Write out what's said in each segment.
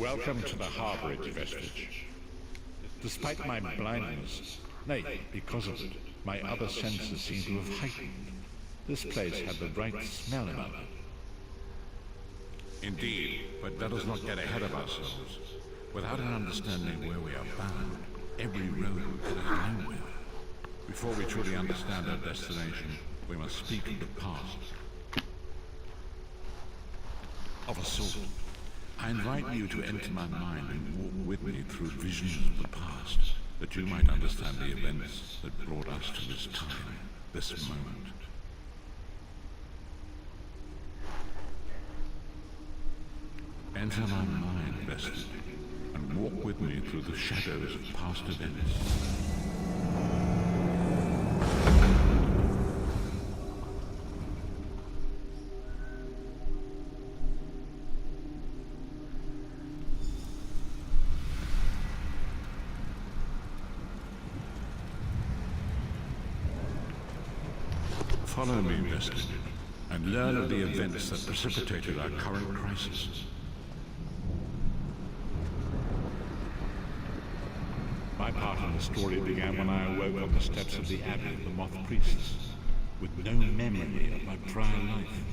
Welcome to the Harborage Vestige. Despite my blindness, nay, because of it, my other senses seem to have heightened. This place had the right smell about it. Indeed, but let us not get ahead of ourselves. Without an understanding where we are bound, every road will get us nowhere. Before we truly understand our destination, we must speak of the past. Of a sort. I invite you to enter my mind and walk with me through visions of the past, that you might understand the events that brought us to this time, this moment. Enter my mind, Vestige, and walk with me through the shadows of past events. Follow me, Vestige, and learn of the events that precipitated our current crisis. My part in the story began when I awoke on the steps of the Abbey of the Moth Priests, with no memory of my prior life.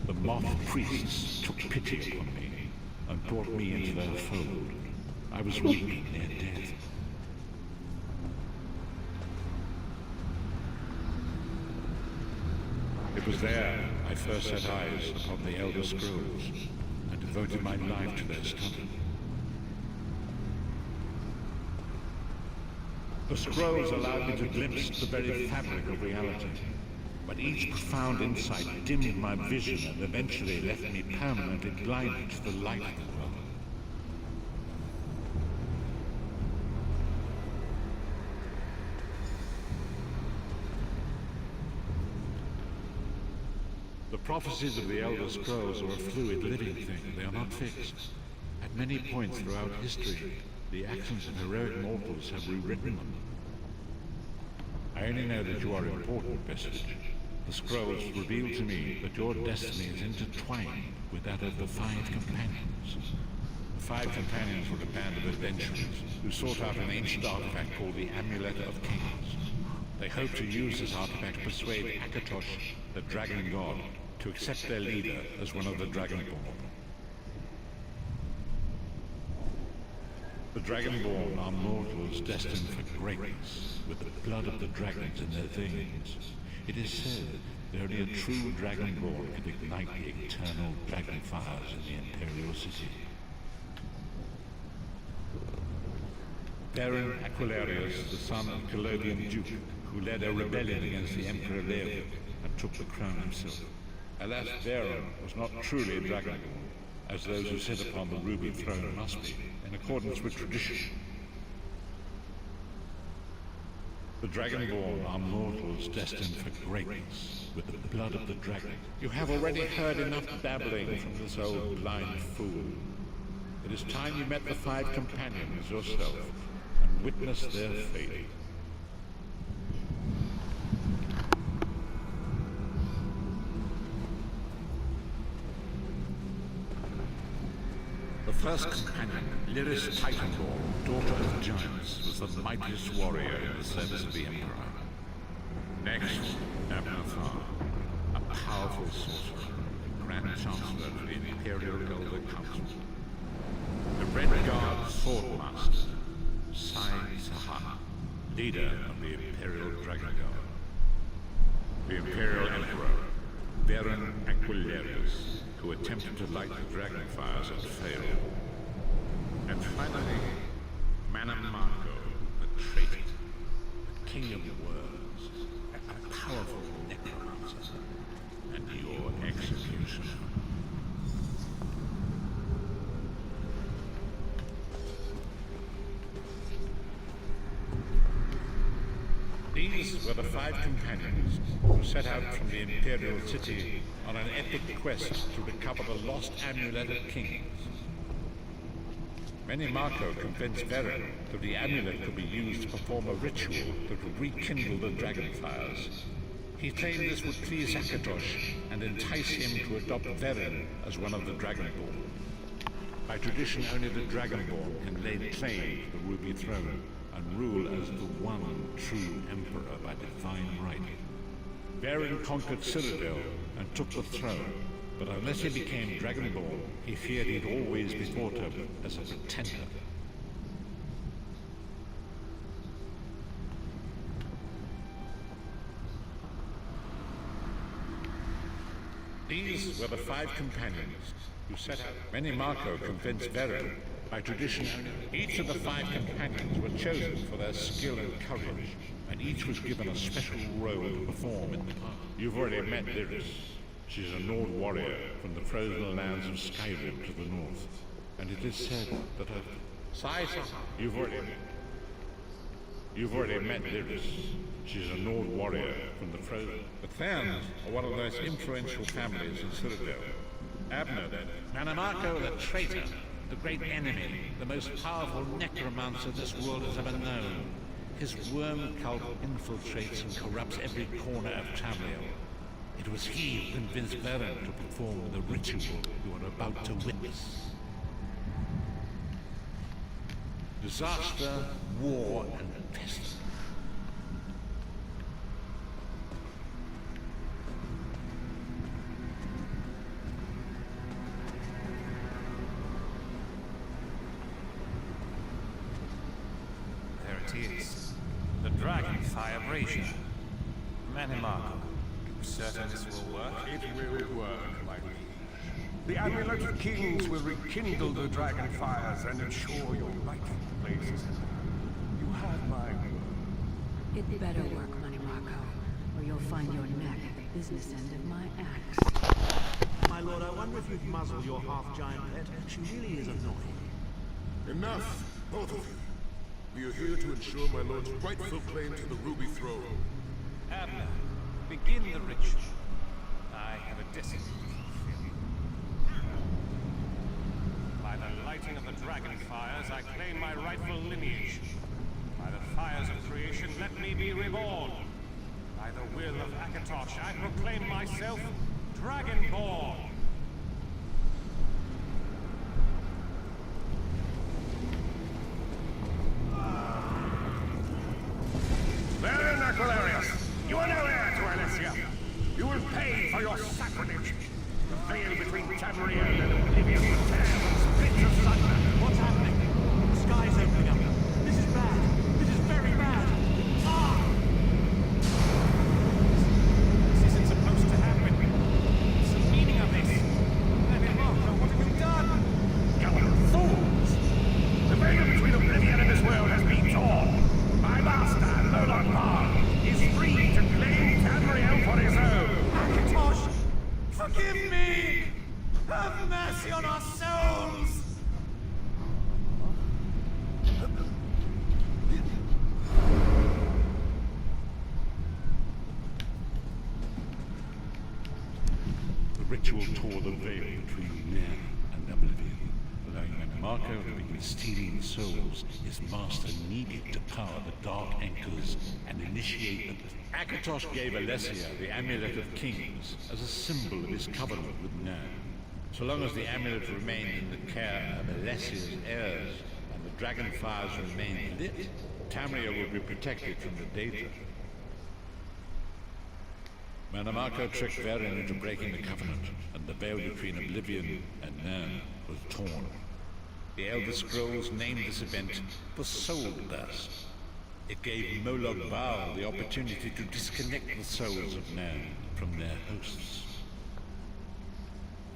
The Moth Priests took pity upon me and brought me into their fold. I was weak and near death. It was there I first set eyes upon the Elder Scrolls and devoted my life to their study. The scrolls allowed me to glimpse the very fabric of reality, but each profound insight dimmed my vision and eventually left me permanently blinded to the light of the world. The prophecies of the Elder Scrolls are a fluid, living thing. They are not fixed. At many points throughout history, the actions of heroic mortals have rewritten them. I only know that you are important, Vestige. The scrolls reveal to me that your destiny is intertwined with that of the Five Companions. The Five Companions were a band of adventurers who sought out an ancient artifact called the Amulet of Kings. They hoped to use this artifact to persuade Akatosh, the Dragon God, to accept their leader as one of the Dragonborn. The Dragonborn are mortals destined for greatness, with the blood of the dragons in their veins. It is said that only a true Dragonborn can ignite the eternal dragon fires in the Imperial City. Baron Aquilarius, the son of Calodian Duke, who led a rebellion against the Emperor Leovic and took the crown himself. Alas, Baron was not truly a Dragonborn, as those who sit upon the ruby throne must be, in accordance with tradition. The Dragonborn are mortals destined for greatness, with the blood of the dragon. You have already heard enough babbling from this old blind fool. It is time you met the Five Companions yourself, and witnessed their fate. The first companion, Lyris Titanborn, daughter of giants, was the mightiest warrior in the service of the Emperor. Next, Abnathar, a powerful sorcerer, Grand Chancellor to the Imperial Elder Council. The Red Guard Swordmaster, Sai Sahan, leader of the Imperial Dragon Guard. The Imperial Emperor, Baron Aquilarius, who attempted to light the dragon fires and failed. And finally, Manamako, the traitor, the king of words, a powerful necromancer, and your executioner. These were the Five Companions who set out from the Imperial City on an epic quest to recover the lost Amulet of Kings. Many Marco convinced Veren that the amulet could be used to perform a ritual that would rekindle the dragon fires. He claimed this would please Akatosh and entice him to adopt Veren as one of the Dragonborn. By tradition, only the Dragonborn can lay claim to the Ruby Throne and rule as the one true Emperor by divine right. Veren conquered Cyrodiil and took the throne, but unless he became Dragonborn, he feared he'd always be thought of as a pretender. These were the 5 companions who set out. Many Marco convinced Veren. By tradition, each of the 5 companions were chosen for their skill and courage, and each was given a special role to perform in the part. You've already met Lyris. She's a Nord warrior from the frozen lands of Skyrim to the north, and it is said that her... You've already met Lyris. She's a Nord warrior from the frozen... The Therns are one of the most influential families in Cyrodiil. Abner, then. Manamako, the traitor, the great enemy, the most powerful necromancer this world has ever known. His worm cult infiltrates and corrupts every corner of Tamriel. It was he who convinced Veren to perform the ritual you are about to witness. Disaster, war, and pestilence. The dragon fire brazier. Manamako, you certain this will work? It will work, my liege. The Amulet of Kings will rekindle the dragon fires and ensure your rightful place is in them. You have my word. It better work, Manamako, or you'll find your neck at the business end of my axe. My lord, I wonder if you'd muzzle your half-giant pet. She really is annoying. Enough, both of you. We are here to ensure my lord's rightful claim to the Ruby Throne. Abner, begin the ritual. I have a destiny to fulfill. By the lighting of the dragon fires, I claim my rightful lineage. By the fires of creation, let me be reborn. By the will of Akatosh, I proclaim myself Dragonborn. You are no heir to Alessia. You will pay for your sacrilege. The veil between Tamriel and Oblivion tears and splits asunder. What's happening? The sky's opening up. This is bad. This is very bad. Ah! This isn't supposed to happen. What's the meaning of this? Manamako, what have you done? You fools! The veil between Oblivion and this world has been torn. My master, Molag Bal, is free to claim Tamriel for his own. Akatosh, forgive me! Have mercy on our souls! The ritual tore the veil between Nairn and Oblivion, allowing Manamako to begin stealing souls his master needed to power the Dark Anchors and initiate the... Akatosh gave Alessia the Amulet of Kings as a symbol of his covenant with Nairn. So long as the amulet remained in the care of Alessia's heirs and the dragon fires remained lit, Tamriel would be protected from the Daedra. Manamako tricked Veren into breaking the covenant, and the veil between Oblivion and Nairn was torn. The Elder Scrolls named this event the Soul Burst. It gave Molag Bal the opportunity to disconnect the souls of Nairn from their hosts.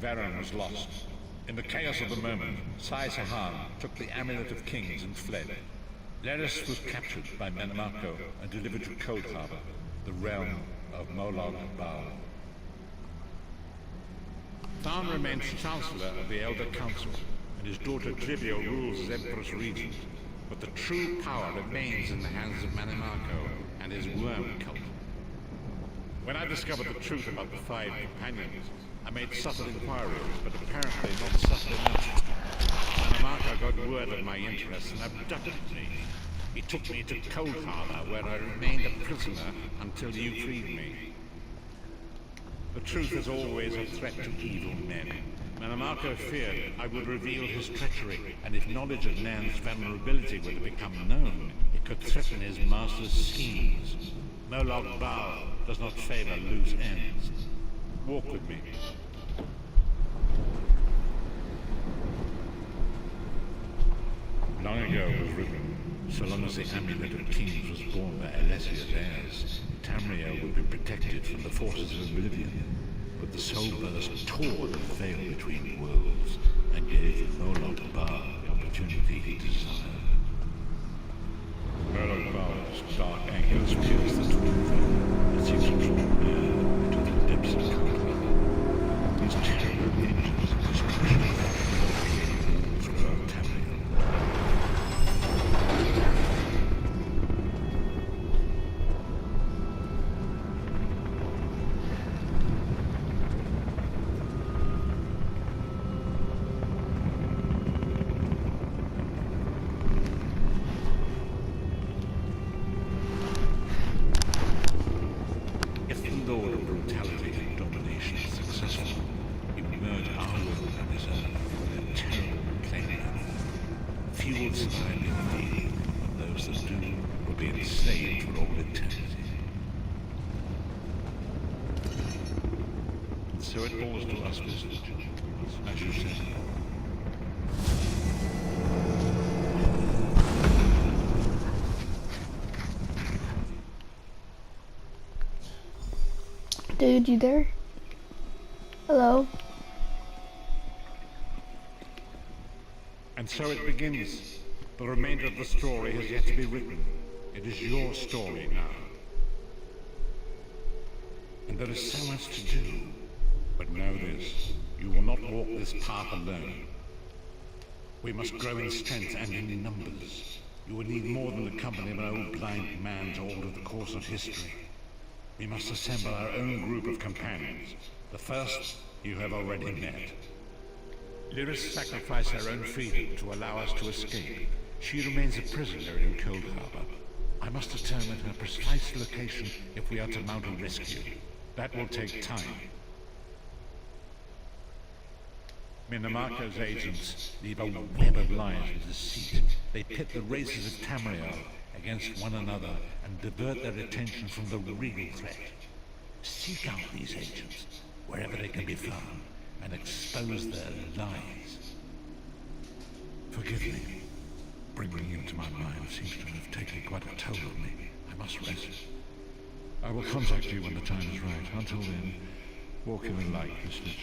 Veren was lost. In the chaos of the moment, Sai Sahan took the Amulet of Kings and fled. Lyris was captured by Manamako and delivered to Cold Harbor, the realm of Molag Bal. Tharn remains Chancellor of the Elder Council, and his daughter Trivio rules as Empress Regent. But the true power remains in the hands of Manamako and his worm cult. When I discovered the truth about the 5 companions, I made subtle inquiries, but apparently not subtle enough. Manamako got word of my interest and abducted me. He took me to Cold Harbor, where I remained a prisoner until you freed me. The truth is always a threat to evil men. Manamako feared I would reveal his treachery, and if knowledge of Nan's vulnerability were to become known, it could threaten his master's schemes. Molog Bal does not favor loose ends. Walk with me. Long ago it was written, so long as the Amulet of Kings was born by Alessia's heirs, Tamriel would be protected from the forces of oblivion. But the soul burst tore the veil between worlds and gave Molog Bal the opportunity he desired. Molog Bal's dark angles pierced the twin veil as he controlled man to the depths of conflict. These terrible images of destruction appeared throughout Tamriel. So it falls to us, as you said. Dude, you there? Hello? And so it begins. The remainder of the story has yet to be written. It is your story now. And there is so much to do. But know this, you will not walk this path alone. We must grow in strength and in numbers. You will need more than the company of an old blind man to alter the course of history. We must assemble our own group of companions. The first you have already met. Lyris sacrificed her own freedom to allow us to escape. She remains a prisoner in Cold Harbor. I must determine her precise location if we are to mount a rescue. That will take time. Minamako's agents leave a web of lies and deceit. They pit the races of Tamriel against one another and divert their attention from the real threat. Seek out these agents, wherever they can be found, and expose their lies. Forgive me. Bringing you to my mind seems to have taken quite a toll on me. I must rest. I will contact you when the time is right. Until then, walk in the light, listeners.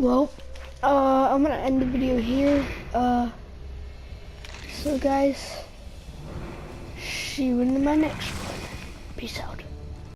Well, I'm gonna end the video here. So guys, see you in my next one. Peace out.